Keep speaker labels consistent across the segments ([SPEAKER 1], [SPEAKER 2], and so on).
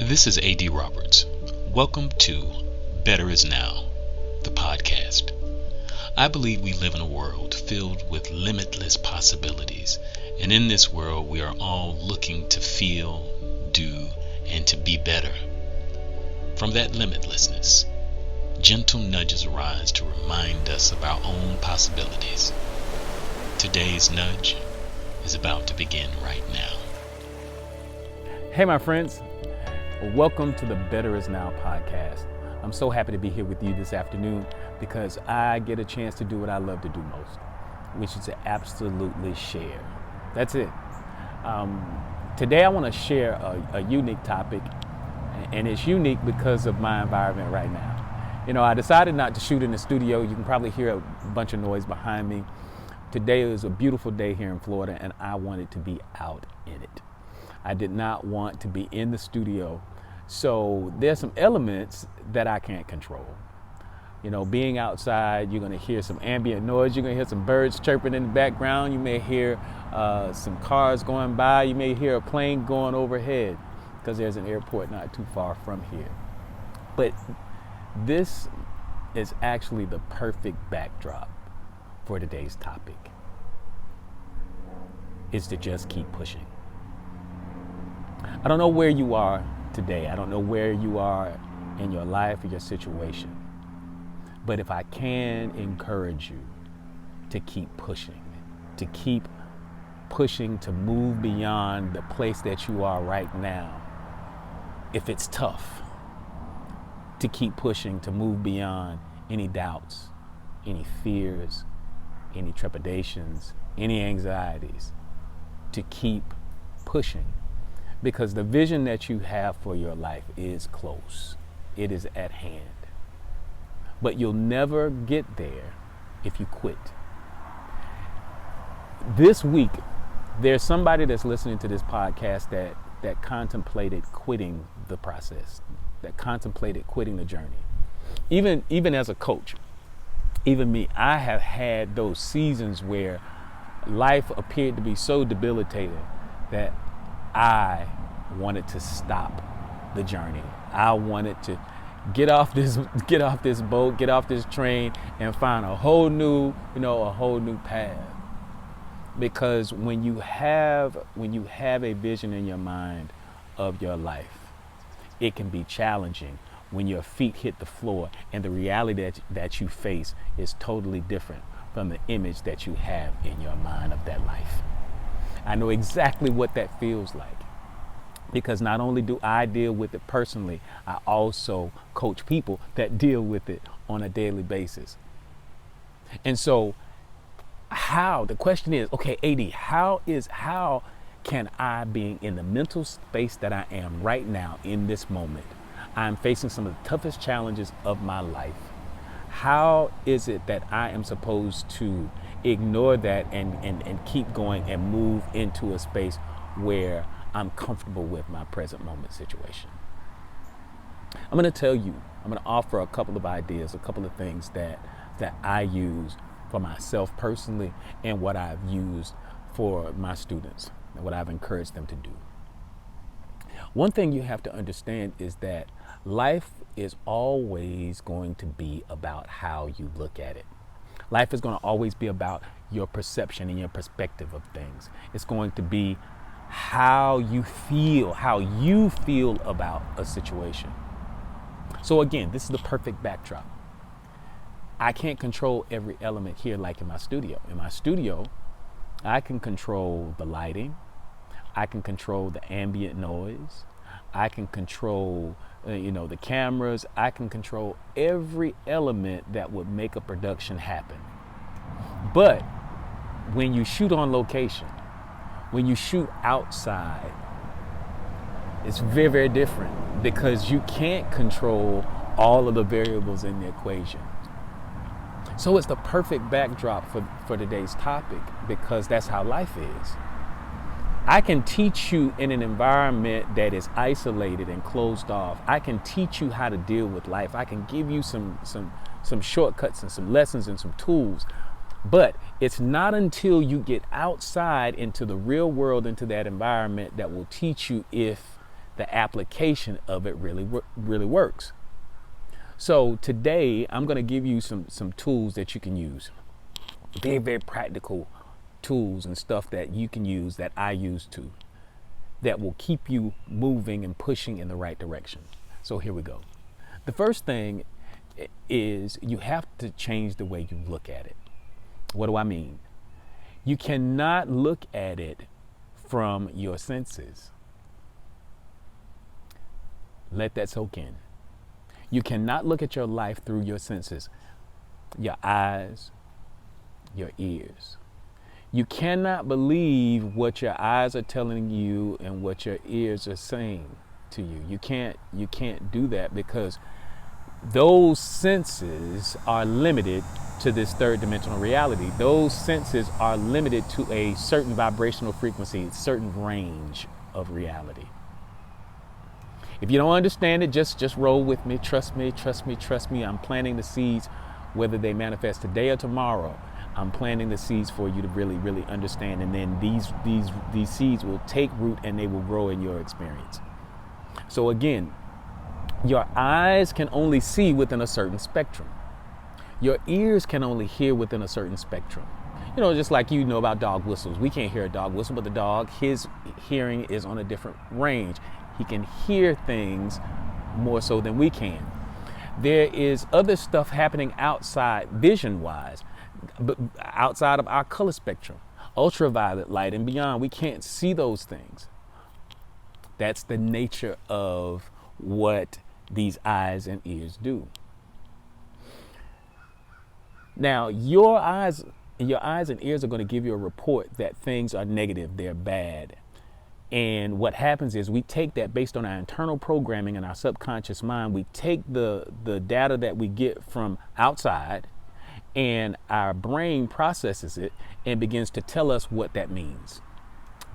[SPEAKER 1] This is A.D. Roberts. Welcome to Better Is Now, the podcast. I believe we live in a world filled with limitless possibilities, and in this world we are all looking to feel, do, and to be better. From that limitlessness, gentle nudges arise to remind us of our own possibilities. Today's nudge is about to begin right now.
[SPEAKER 2] Hey, my friends. Welcome to the Better Is Now podcast. I'm so happy to be here with you this afternoon because I get a chance to do what I love to do most, which is to absolutely share. That's it. Today I want to share a unique topic, and it's unique because of my environment right now. You know, I decided not to shoot in the studio. You can probably hear a bunch of noise behind me. Today is a beautiful day here in Florida, and I wanted to be out in it. I did not want to be in the studio. So there's some elements that I can't control. You know, being outside, you're gonna hear some ambient noise. You're gonna hear some birds chirping in the background. You may hear some cars going by. You may hear a plane going overhead because there's an airport not too far from here. But this is actually the perfect backdrop for today's topic, is to just keep pushing. I don't know where you are today. I don't know where you are in your life or your situation. But if I can encourage you to keep pushing to move beyond the place that you are right now. If it's tough, to keep pushing to move beyond any doubts, any fears, any trepidations, any anxieties, to keep pushing. Because the vision that you have for your life is close. It is at hand. But you'll never get there if you quit. This week, there's somebody that's listening to this podcast that contemplated quitting the process, that contemplated quitting the journey. Even as a coach, even me, I have had those seasons where life appeared to be so debilitating that I wanted to stop the journey. I wanted to get off this boat, get off this train, and find a whole new path. Because when you have a vision in your mind of your life, it can be challenging when your feet hit the floor and the reality that you face is totally different from the image that you have in your mind of that life. I know exactly what that feels like, because not only do I deal with it personally, I also coach people that deal with it on a daily basis. And so the question is, okay, AD, how can I, being in the mental space that I am right now in this moment, I'm facing some of the toughest challenges of my life. How is it that I am supposed to ignore that and keep going and move into a space where I'm comfortable with my present moment situation? I'm going to offer a couple of ideas, a couple of things that I use for myself personally and what I've used for my students and what I've encouraged them to do. One thing you have to understand is that life is always going to be about how you look at it. Life is going to always be about your perception and your perspective of things. It's going to be how you feel about a situation. So again, this is the perfect backdrop. I can't control every element here like in my studio. In my studio, I can control the lighting. I can control the ambient noise. I can control the cameras. I can control every element that would make a production happen. But when you shoot on location, when you shoot outside, it's very, very different, because you can't control all of the variables in the equation. So it's the perfect backdrop for today's topic, because that's how life is. I can teach you in an environment that is isolated and closed off. I can teach you how to deal with life. I can give you some shortcuts and some lessons and some tools. But it's not until you get outside into the real world, into that environment, that will teach you if the application of it really works. So today I'm going to give you some tools that you can use. Very, very practical tools and stuff that you can use, that I use too, that will keep you moving and pushing in the right direction. So here we go. The first thing is you have to change the way you look at it. What do I mean? You cannot look at it from your senses. Let that soak in. You cannot look at your life through your senses, your eyes, your ears. You cannot believe what your eyes are telling you and what your ears are saying to you. You can't do that, because those senses are limited to this third dimensional reality. Those senses are limited to a certain vibrational frequency, certain range of reality. If you don't understand it, just roll with me. Trust me. I'm planting the seeds, whether they manifest today or tomorrow. I'm planting the seeds for you to really, really understand. And then these seeds will take root and they will grow in your experience. So again, your eyes can only see within a certain spectrum. Your ears can only hear within a certain spectrum. You know, just like you know about dog whistles. We can't hear a dog whistle, but the dog, his hearing is on a different range. He can hear things more so than we can. There is other stuff happening outside, vision-wise, but outside of our color spectrum. Ultraviolet light and beyond, we can't see those things. That's the nature of what these eyes and ears do. Now, your eyes and ears are going to give you a report that things are negative, they're bad. And what happens is we take that based on our internal programming and our subconscious mind. We take the data that we get from outside, and our brain processes it and begins to tell us what that means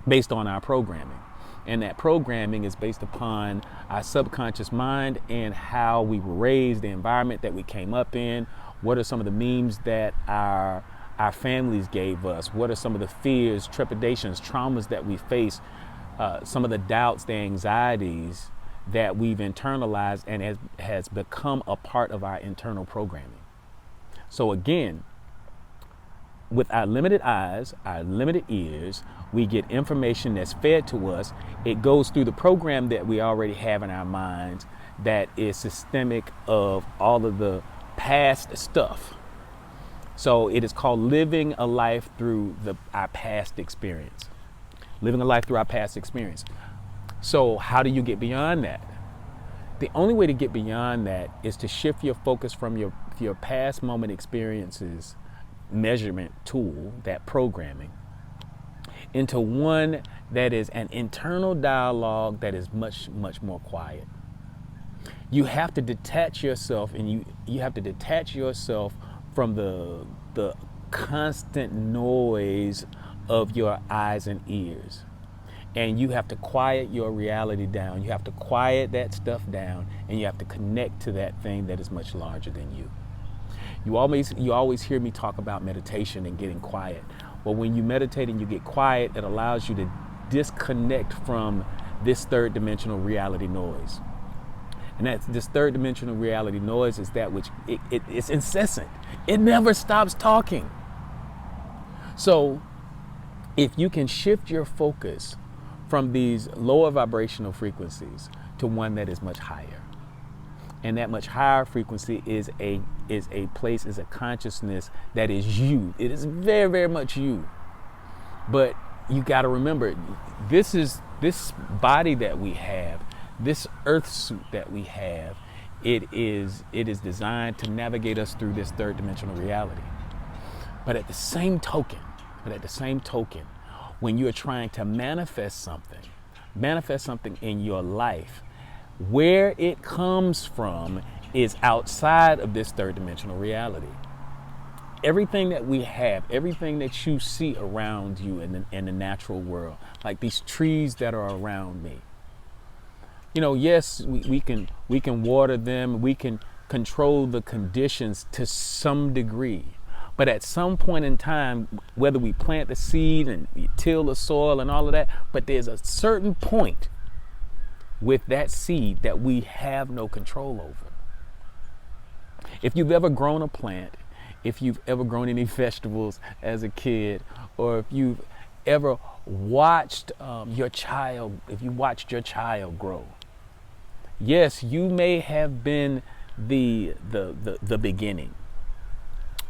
[SPEAKER 2] based on our programming. And that programming is based upon our subconscious mind and how we were raised, the environment that we came up in. What are some of the memes that our families gave us? What are some of the fears, trepidations, traumas that we face? Some of the doubts, the anxieties that we've internalized and has become a part of our internal programming. So again, with our limited eyes, our limited ears, we get information that's fed to us. It goes through the program that we already have in our minds that is systemic of all of the past stuff. So it is called living a life through our past experience. Living a life through our past experience. So how do you get beyond that? The only way to get beyond that is to shift your focus from your past moment experiences measurement tool, that programming, into one that is an internal dialogue that is much, much more quiet. You have to detach yourself, and you have to detach yourself from the constant noise of your eyes and ears. And you have to quiet your reality down. You have to quiet that stuff down, and you have to connect to that thing that is much larger than you. You always hear me talk about meditation and getting quiet. Well, when you meditate and you get quiet, it allows you to disconnect from this third dimensional reality noise. And this third dimensional reality noise is that which it's incessant. It never stops talking. So if you can shift your focus from these lower vibrational frequencies to one that is much higher, and that much higher frequency is a consciousness that is you. It is very, very much you. But you got to remember, this body that we have, this earth suit that we have, it is designed to navigate us through this third dimensional reality. But at the same token, when you are trying to manifest something in your life, where it comes from is outside of this third dimensional reality. Everything that we have, everything that you see around you in the natural world, like these trees that are around me. You know, yes, we can water them, we can control the conditions to some degree. But at some point in time, whether we plant the seed and we till the soil and all of that, but there's a certain point with that seed that we have no control over. If you've ever grown a plant, if you've ever grown any vegetables as a kid, or if you've ever watched your child grow, yes, you may have been the beginning.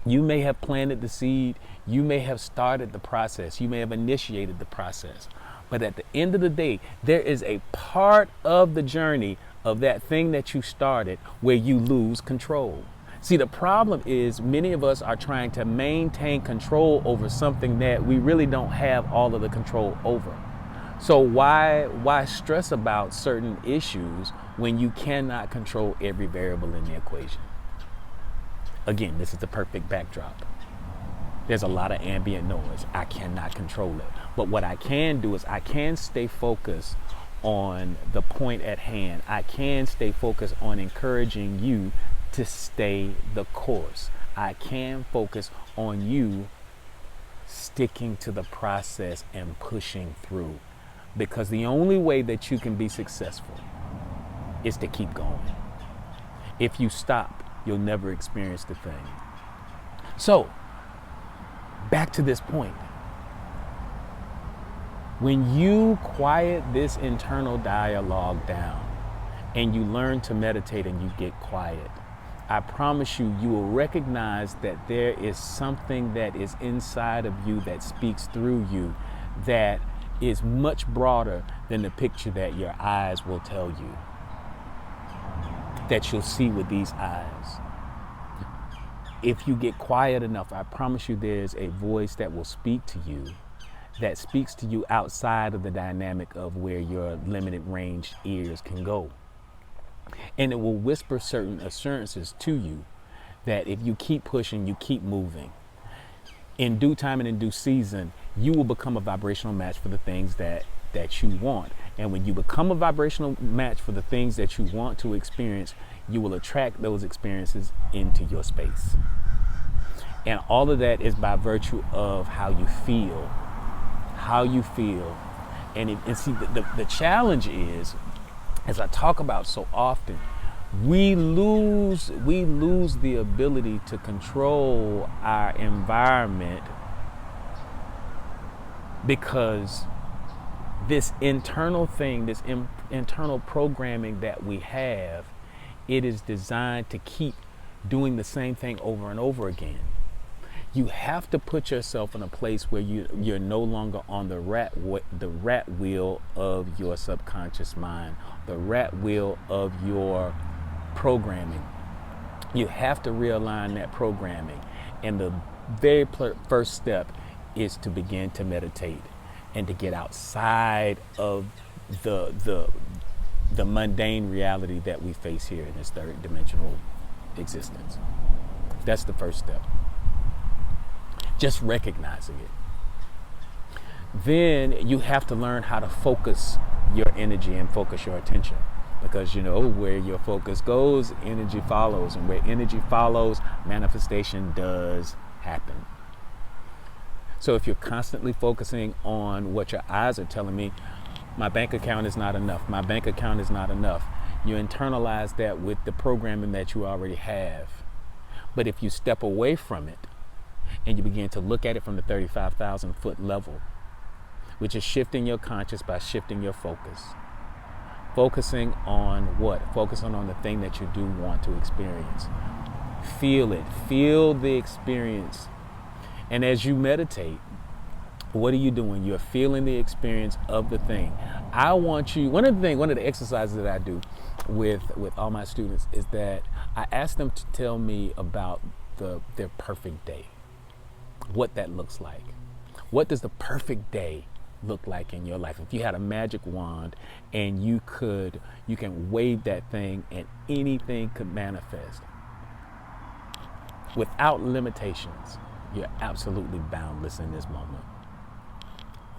[SPEAKER 2] You may have planted the seed. You may have started the process. You may have initiated the process. But at the end of the day, there is a part of the journey of that thing that you started where you lose control. See, the problem is many of us are trying to maintain control over something that we really don't have all of the control over. So why stress about certain issues when you cannot control every variable in the equation? Again, this is the perfect backdrop. There's a lot of ambient noise. I cannot control it. But what I can do is I can stay focused on the point at hand. I can stay focused on encouraging you to stay the course. I can focus on you sticking to the process and pushing through. Because the only way that you can be successful is to keep going. If you stop, you'll never experience the thing. So, back to this point. When you quiet this internal dialogue down and you learn to meditate and you get quiet, I promise you, you will recognize that there is something that is inside of you that speaks through you that is much broader than the picture that your eyes will tell you, that you'll see with these eyes. If you get quiet enough, I promise you there's a voice that will speak to you, that speaks to you outside of the dynamic of where your limited range ears can go. And it will whisper certain assurances to you that if you keep pushing, you keep moving, in due time and in due season, you will become a vibrational match for the things that you want. And when you become a vibrational match for the things that you want to experience, you will attract those experiences into your space. And all of that is by virtue of how you feel. And see, the challenge is, as I talk about so often, we lose the ability to control our environment because this internal thing, this internal programming that we have, it is designed to keep doing the same thing over and over again. You have to put yourself in a place where you're no longer on the rat wheel of your subconscious mind, the rat wheel of your programming. You have to realign that programming. And the very first step is to begin to meditate and to get outside of the mundane reality that we face here in this third dimensional existence. That's the first step. Just recognizing it. Then you have to learn how to focus your energy and focus your attention. Because where your focus goes, energy follows. And where energy follows, manifestation does happen. So if you're constantly focusing on what your eyes are telling me, my bank account is not enough, my bank account is not enough, you internalize that with the programming that you already have. But if you step away from it and you begin to look at it from the 35,000 foot level, which is shifting your conscious by shifting your focus. Focusing on what? Focusing on the thing that you do want to experience. Feel it. Feel the experience. And as you meditate, what are you doing? You're feeling the experience of the thing. I want you, one of the exercises that I do with all my students is that I ask them to tell me about their perfect day. What that looks like. What does the perfect day look like in your life? If you had a magic wand and you can wave that thing and anything could manifest without limitations, you're absolutely boundless in this moment.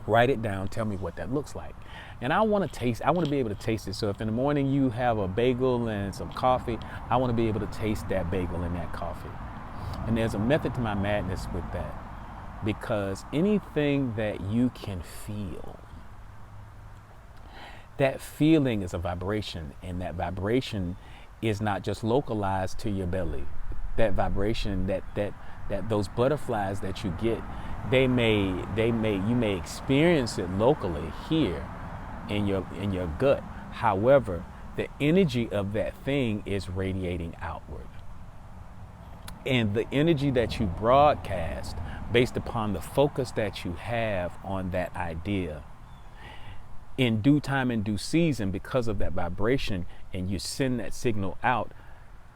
[SPEAKER 2] Write it down. Tell me what that looks like. And I want to be able to taste it. So if in the morning you have a bagel and some coffee, I want to be able to taste that bagel and that coffee. And there's a method to my madness with that. Because anything that you can feel, That feeling is a vibration, and that vibration is not just localized to your belly. That vibration, that those butterflies that you get, you may experience it locally here in your gut. However, the energy of that thing is radiating outward. And the energy that you broadcast based upon the focus that you have on that idea, in due time and due season, because of that vibration, and you send that signal out,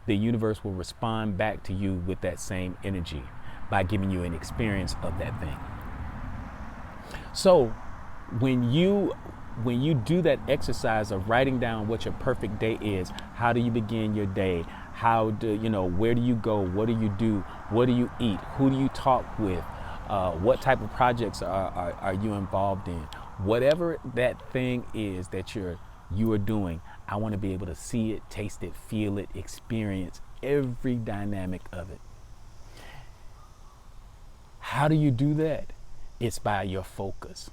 [SPEAKER 2] the universe will respond back to you with that same energy by giving you an experience of that thing. So when you do that exercise of writing down what your perfect day is, how do you begin your day? Where do you go? What do you do? What do you eat? Who do you talk with? What type of projects are you involved in? Whatever that thing is that you are doing, I want to be able to see it, taste it, feel it, experience every dynamic of it. How do you do that? It's by your focus.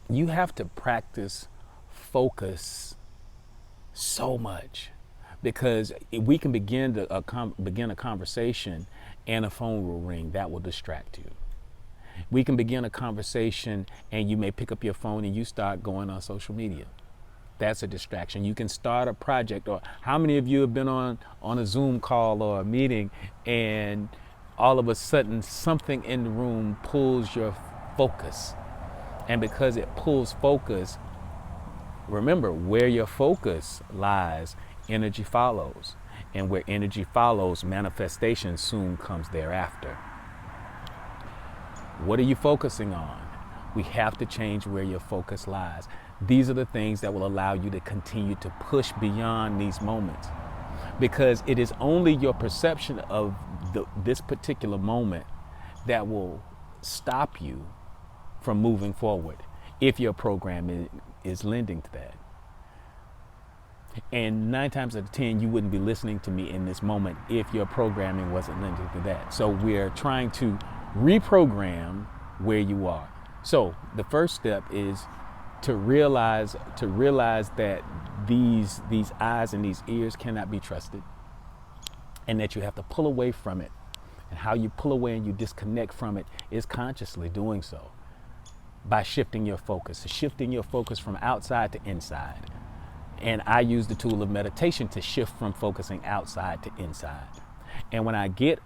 [SPEAKER 2] You have to practice focus so much, because we can begin a conversation and a phone will ring. That will distract you. We can begin a conversation and you may pick up your phone and you start going on social media. That's a distraction. You can start a project. Or how many of you have been on a Zoom call or a meeting, and all of a sudden something in the room pulls your focus? And because it pulls focus, remember, where your focus lies, energy follows. And where energy follows, manifestation soon comes thereafter. What are you focusing on? We have to change where your focus lies. These are the things that will allow you to continue to push beyond these moments, because it is only your perception of this particular moment that will stop you from moving forward, if your program is lending to that. And 9 times out of 10, you wouldn't be listening to me in this moment if your programming wasn't lending to that. So we're trying to reprogram where you are. So the first step is to realize that these eyes and these ears cannot be trusted, and that you have to pull away from it. And how you pull away and you disconnect from it is consciously doing so by shifting your focus from outside to inside. And I use the tool of meditation to shift from focusing outside to inside. And when I get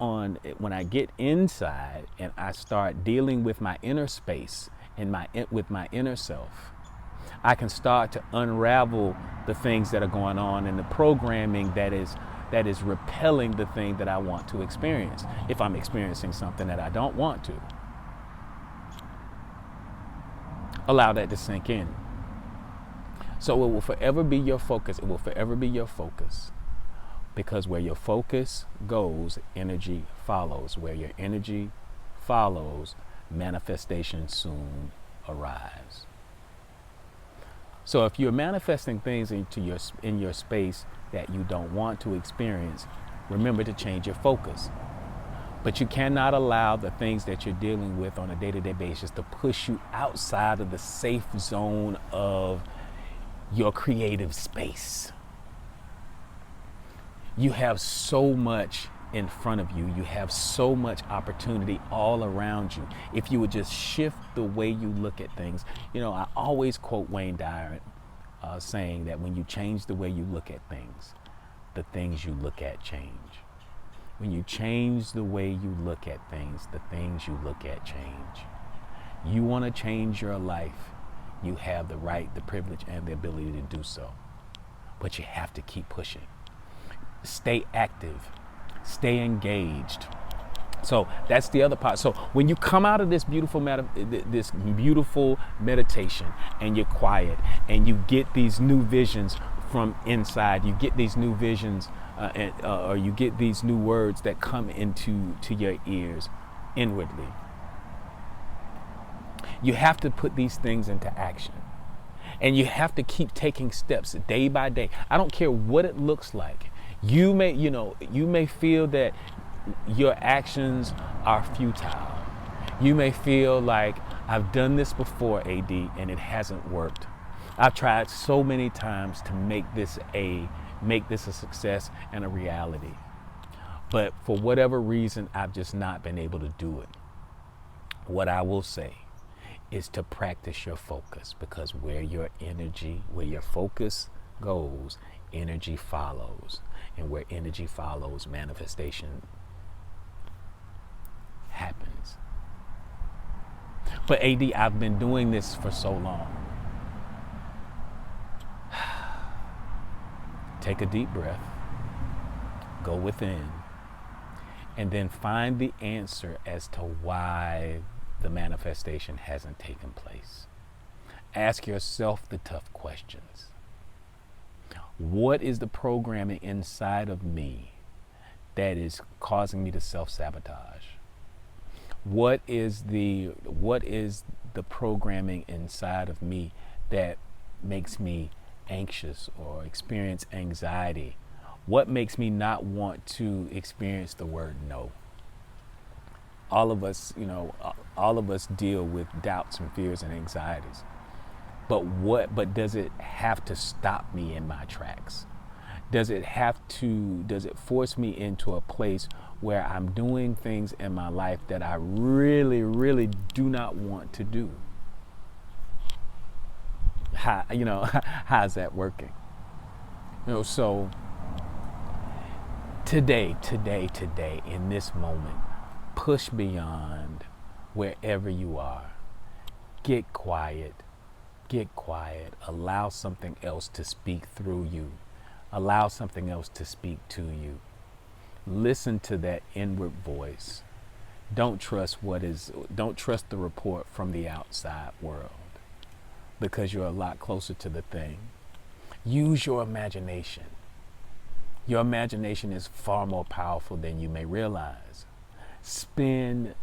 [SPEAKER 2] inside and I start dealing with my inner space and with my inner self, I can start to unravel the things that are going on in the programming that is repelling the thing that I want to experience, if I'm experiencing something that I don't want to. Allow that to sink in. So it will forever be your focus. It will forever be your focus. Because where your focus goes, energy follows. Where your energy follows, manifestation soon arrives. So if you're manifesting things in your space that you don't want to experience, remember to change your focus. But you cannot allow the things that you're dealing with on a day-to-day basis to push you outside of the safe zone of your creative space. You have so much in front of you. You have so much opportunity all around you. If you would just shift the way you look at things. I always quote Wayne Dyer saying that when you change the way you look at things, the things you look at change. When you change the way you look at things, the things you look at change. You want to change your life, you have the right, the privilege, and the ability to do so. But you have to keep pushing. Stay active. Stay engaged. So that's the other part. So when you come out of this beautiful meditation and you're quiet and you get these new visions from inside, you get these new visions or you get these new words that come to your ears inwardly. You have to put these things into action. And you have to keep taking steps day by day. I don't care what it looks like. You may feel that your actions are futile. You may feel like, I've done this before, AD, and it hasn't worked. I've tried so many times to make this a success and a reality. But for whatever reason, I've just not been able to do it. What I will say is to practice your focus, because where your focus goes, energy follows. And where energy follows, manifestation happens. But AD, I've been doing this for so long. Take a deep breath, go within, and then find the answer as to why the manifestation hasn't taken place. Ask yourself the tough questions. What is the programming inside of me that is causing me to self-sabotage? What is the programming inside of me that makes me anxious or experience anxiety? What makes me not want to experience the word no? All of us deal with doubts and fears and anxieties. But does it have to stop me in my tracks? Does it force me into a place where I'm doing things in my life that I really, really do not want to do? How's that working? So today, in this moment, push beyond wherever you are. Get quiet. Allow something else to speak through you. Allow something else to speak to you. Listen to that inward voice. Don't trust the report from the outside world, because you're a lot closer to the thing. Use your imagination. Your imagination is far more powerful than you may realize. Spend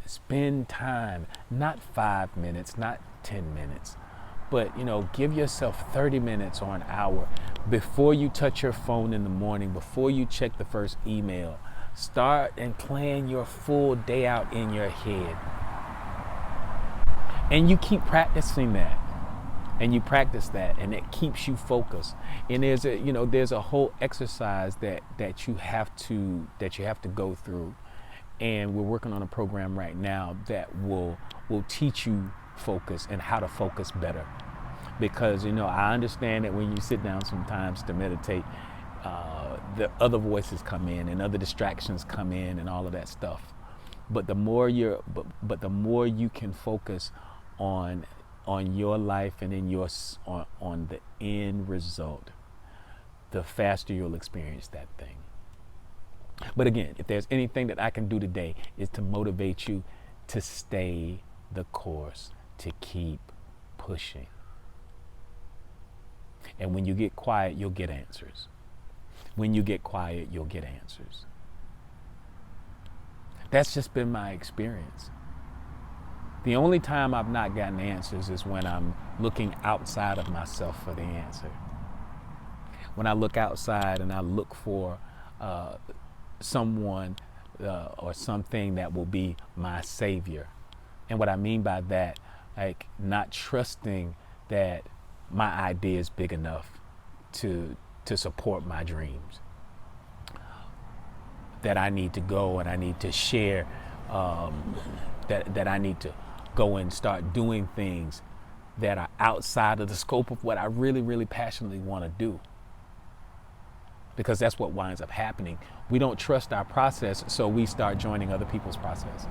[SPEAKER 2] time, not 5 minutes, not 10 minutes, but give yourself 30 minutes or an hour before you touch your phone in the morning, before you check the first email. Start and plan your full day out in your head. And you keep practicing that. And you practice that, and it keeps you focused. And there's a whole exercise that you have to go through. And we're working on a program right now that will teach you focus and how to focus better. Because I understand that when you sit down sometimes to meditate, the other voices come in and other distractions come in and all of that stuff. But the more the more you can focus on your life and on the end result, the faster you'll experience that thing. But again, if there's anything that I can do today, is to motivate you to stay the course, to keep pushing. And when you get quiet, you'll get answers. When you get quiet, you'll get answers. That's just been my experience. The only time I've not gotten answers is when I'm looking outside of myself for the answer. When I look outside and I look for someone or something that will be my savior. And what I mean by that, like not trusting that my idea is big enough to support my dreams. That I need to go and I need to share, that I need to go and start doing things that are outside of the scope of what I really, really passionately want to do. Because that's what winds up happening. We don't trust our process, so we start joining other people's process.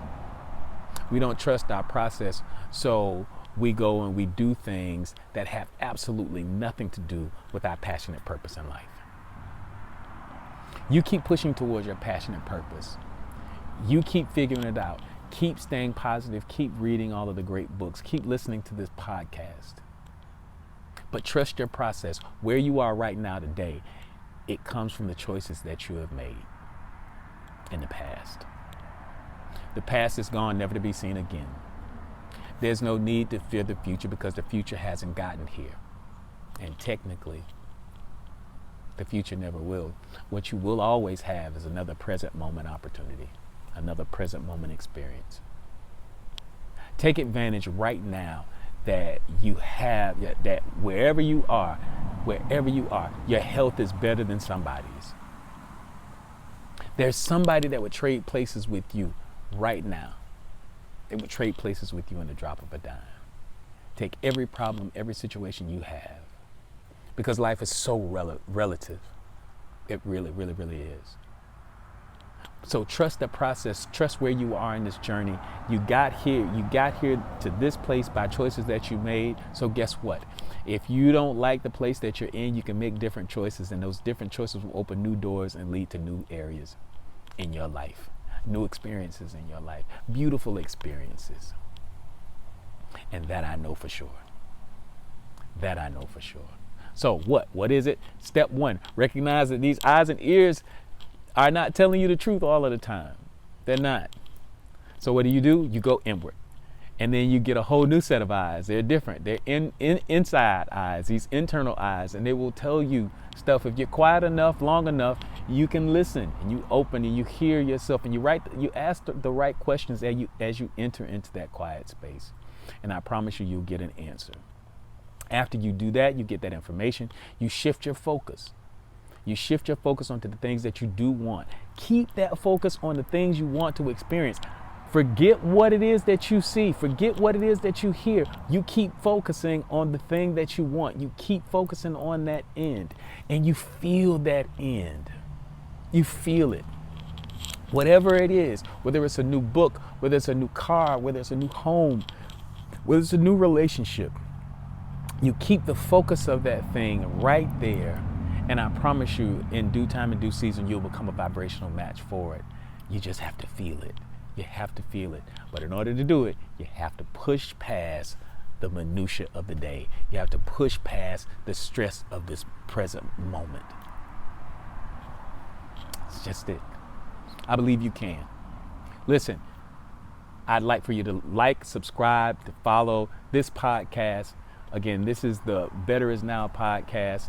[SPEAKER 2] We don't trust our process, so we go and we do things that have absolutely nothing to do with our passionate purpose in life. You keep pushing towards your passionate purpose. You keep figuring it out. Keep staying positive. Keep reading all of the great books. Keep listening to this podcast. But trust your process. Where you are right now today, it comes from the choices that you have made in the past. The past is gone, never to be seen again. There's no need to fear the future because the future hasn't gotten here. And technically, the future never will. What you will always have is another present moment opportunity, another present moment experience. Take advantage right now that you have, that wherever you are, your health is better than somebody's. There's somebody that would trade places with you right now. They would trade places with you in the drop of a dime. Take every problem, every situation you have, because life is so relative. It really, really, really is. So trust the process. Trust where you are in this journey. You got here to this place by choices that you made. So guess what? If you don't like the place that you're in, you can make different choices, and those different choices will open new doors and lead to new areas in your life, new experiences in your life, beautiful experiences. And that I know for sure. So what is it? Step 1, recognize that these eyes and ears are not telling you the truth all of the time. They're not. So what do? You go inward. And then you get a whole new set of eyes. They're different. They're inside eyes, these internal eyes, and they will tell you stuff. If you're quiet enough, long enough, you can listen, and you open and you hear yourself, and you ask the right questions as you enter into that quiet space. And I promise you'll get an answer. After you do that, you get that information, you shift your focus. You shift your focus onto the things that you do want. Keep that focus on the things you want to experience. Forget what it is that you see. Forget what it is that you hear. You keep focusing on the thing that you want. You keep focusing on that end. And you feel that end. You feel it. Whatever it is, whether it's a new book, whether it's a new car, whether it's a new home, whether it's a new relationship, you keep the focus of that thing right there. And I promise you, in due time and due season, you'll become a vibrational match for it. You just have to feel it. You have to feel it. But in order to do it, you have to push past the minutia of the day. You have to push past the stress of this present moment. It's just it. I believe you can. Listen, I'd like for you to like, subscribe, to follow this podcast. Again, this is the Better Is Now podcast.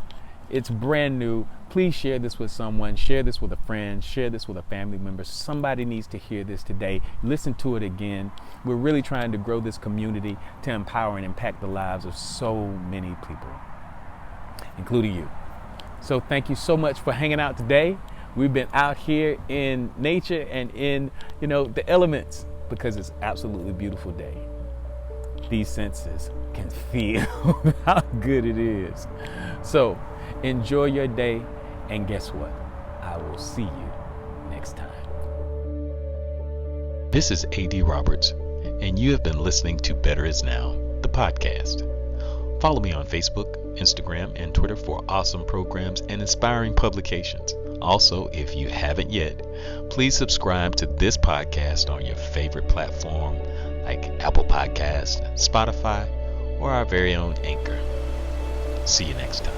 [SPEAKER 2] It's brand new. Please share this with someone. Share this with a friend. Share this with a family member. Somebody needs to hear this today. Listen to it again. We're really trying to grow this community to empower and impact the lives of so many people, including you. So thank you so much for hanging out today. We've been out here in nature and in, the elements, because it's absolutely a beautiful day. These senses can feel how good it is. So enjoy your day, and guess what? I will see you next time.
[SPEAKER 1] This is A.D. Roberts, and you have been listening to Better Is Now, the podcast. Follow me on Facebook, Instagram, and Twitter for awesome programs and inspiring publications. Also, if you haven't yet, please subscribe to this podcast on your favorite platform like Apple Podcasts, Spotify, or our very own Anchor. See you next time.